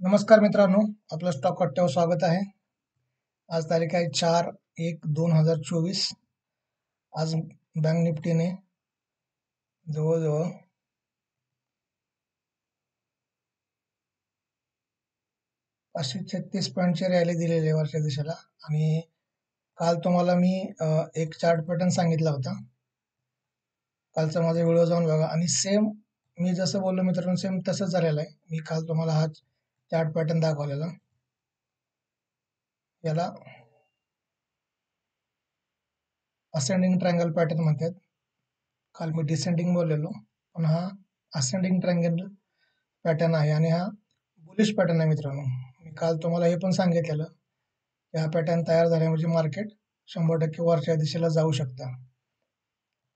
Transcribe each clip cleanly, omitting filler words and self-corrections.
नमस्कार मित्रांनो, आपलं स्टॉक कट्ट्यावर स्वागत आहे. आज तारीख आहे 4/1/2024. आज बँक निफ्टीने जवळजवळ 536 पॉईंटची रॅली दिलेली आहे वरच्या दिशेला. आणि काल तुम्हाला मी एक चार्ट पॅटर्न सांगितला होता. कालचा माझा व्हिडिओ जाऊन बघा आणि सेम मी जसं बोललो मित्रांनो, सेम तसंच झालेलं आहे. मी काल तुम्हाला हा चार्ट पॅटर्न दाखवलेला. याला असेंडिंग ट्रायंगल पॅटर्न म्हणतात. काल मी डिसेंडिंग बोललेलो, पण हा असेंडिंग ट्रायंगल पॅटर्न आहे आणि हा बुलिश पॅटर्न आहे मित्रांनो. मी काल तुम्हाला हे पण सांगितलेलं की हा पॅटर्न तयार झाला म्हणजे मार्केट 100% वरच्या दिशेला जाऊ शकतं.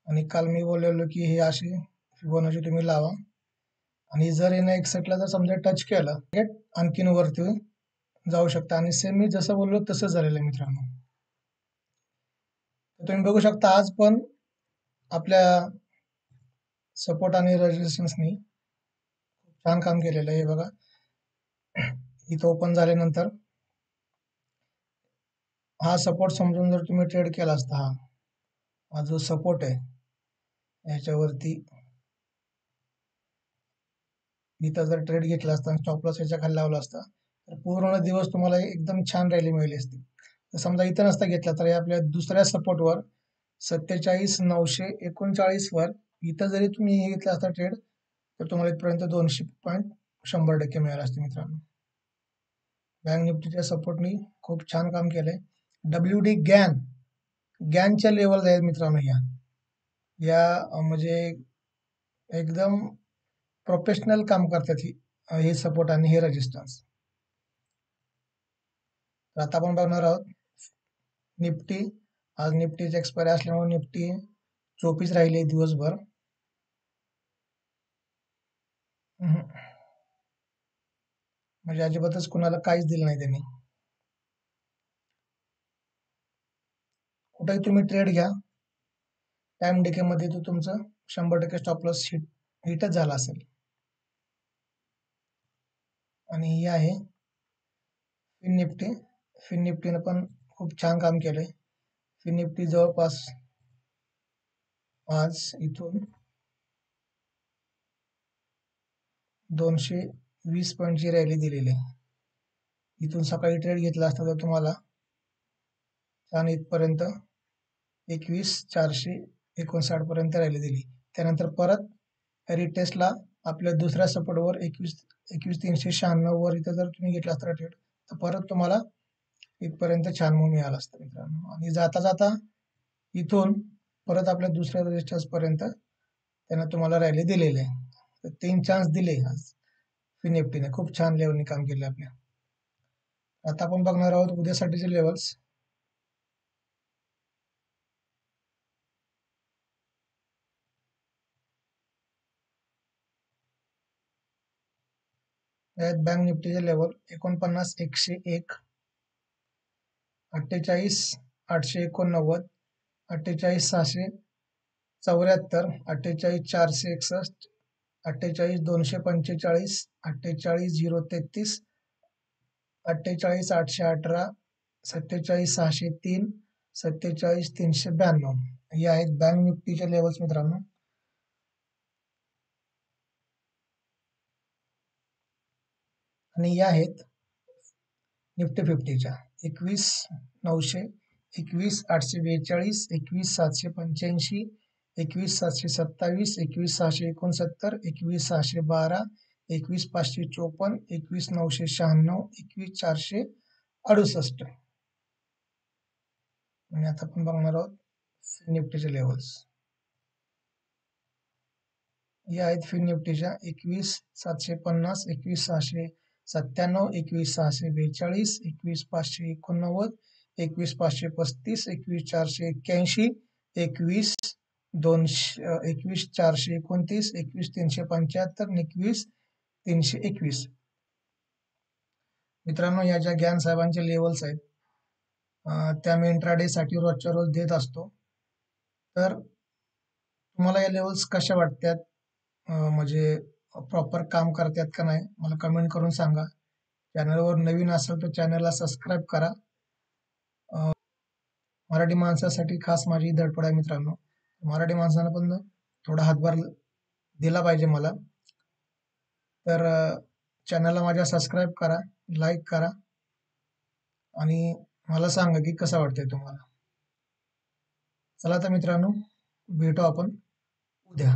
आणि काल मी बोललेलो की हे अशी फिबोनाची तुम्ही लावा आणि जर यानं एक्सेटला जर समजा टच केलं मार्केट आणखीन वरती जाऊ शकतं. आणि सेम मी जसं बोललो तसंच झालेलं आहे मित्रांनो. तर तुम्ही बघू शकता आज पण आपल्या सपोर्ट आणि रेजिस्टन्सनी छान काम केलेलं आहे. हे बघा, इथं ओपन झाल्यानंतर हा सपोर्ट समजून जर तुम्ही ट्रेड केला असता, हा जो सपोर्ट आहे याच्यावरती इथं जर ट्रेड घेतला असता स्टॉप लॉस याच्या खाली लावला असता तर पूर्ण दिवस तुम्हाला एकदम छान रॅली मिळाली असती. तर समजा इथं नसता घेतला तर आपल्या दुसऱ्या सपोर्टवर 47,939 वर इथं जरी तुम्ही हे घेतला असता ट्रेड तर तुम्हाला इथपर्यंत 200 पॉईंट 100% मिळाले असते मित्रांनो. बँक निफ्टीच्या सपोर्टनी खूप छान काम केलंय. WD गॅनच्या लेवल आहेत मित्रांनो. या म्हणजे एकदम प्रोफेशनल काम करतात हे सपोर्ट आणि हे रेजिस्टन्स. तर आता आपण बघणार आहोत निफ्टी. आज निफ्टीचे एक्सपायरी असल्यामुळे निफ्टी 24 राहिले दिवसभर. म्हणजे अजिबातच कुणाला काहीच दिलं नाही त्यांनी. कुठेही तुम्ही ट्रेड घ्या, टाइम डिके मध्ये तो तुमचं 100% स्टॉप लॉस हिटच झाला असेल. आणि ही आहे फिन निफ्टी. फिन निफ्टीनं पण खूप छान काम केलंय. फिन निफ्टी जवळपास आज इथून 220 पॉईंटची रॅली दिलेली आहे. इथून सकाळी ट्रेड घेतला असता तर तुम्हाला छान इथपर्यंत 21,459 पर्यंत रॅली दिली. त्यानंतर परत रिटेस्टला आपल्या दुसऱ्या सपोर्टवर 21,396 वर इथं जर तुम्ही घेतला असता ट्रेड तर परत तुम्हाला इथपर्यंत छान मूव मिळाला असतं मित्रांनो. आणि जाता जाता इथून परत आपल्या दुसऱ्या रेजिस्टन्स पर्यंत त्यानं तुम्हाला रॅली दिलेली आहे. तर 3 चान्स दिले आज फिन निफ्टीने. खूप छान लेवलनी काम केलं आपल्या. आता आपण बघणार आहोत उद्यासाठीचे लेवल्स. बँक निफ्टीचे लेवल 49,101, 48,889, 48,674, 48,461, 48,245, 48,033, 48,818, 47,603, 47,392 हे आहेत बँक निफ्टीचे लेवल्स मित्रांनो. आणि या आहेत निफ्टी 50च्या 21,900, 21,842, 21,785, 21,727, 21,669, 21,612, 21,554, 21,996, 21,468. आणि आता आपण बघणार आहोत निफ्टीचे लेवल्स. या आहेत फिन निफ्टीच्या 21,750, 21,697, 21,642, 21,589, 21,535, 21,481, 21,429, 21,375 आणि 21,321. मित्रांनो, या ज्या ज्ञान साहेबांचे लेवल्स आहेत त्या मी इंट्राडे साठी रोजच्या रोज देत असतो. तर तुम्हाला या लेवल्स कशा वाटतात, म्हणजे प्रॉपर काम करतात का नाही मला कमेंट करून सांगा. चॅनलवर नवीन असाल तर चॅनलला सबस्क्राईब करा. मराठी माणसासाठी खास माझी धडपड आहे मित्रांनो. मराठी माणसानं पण थोडा हातभार दिला पाहिजे मला. तर चॅनलला माझ्या सबस्क्राईब करा, लाईक करा आणि मला सांगा की कसं वाटतंय तुम्हाला. चला तर मित्रांनो, भेटू आपण उद्या.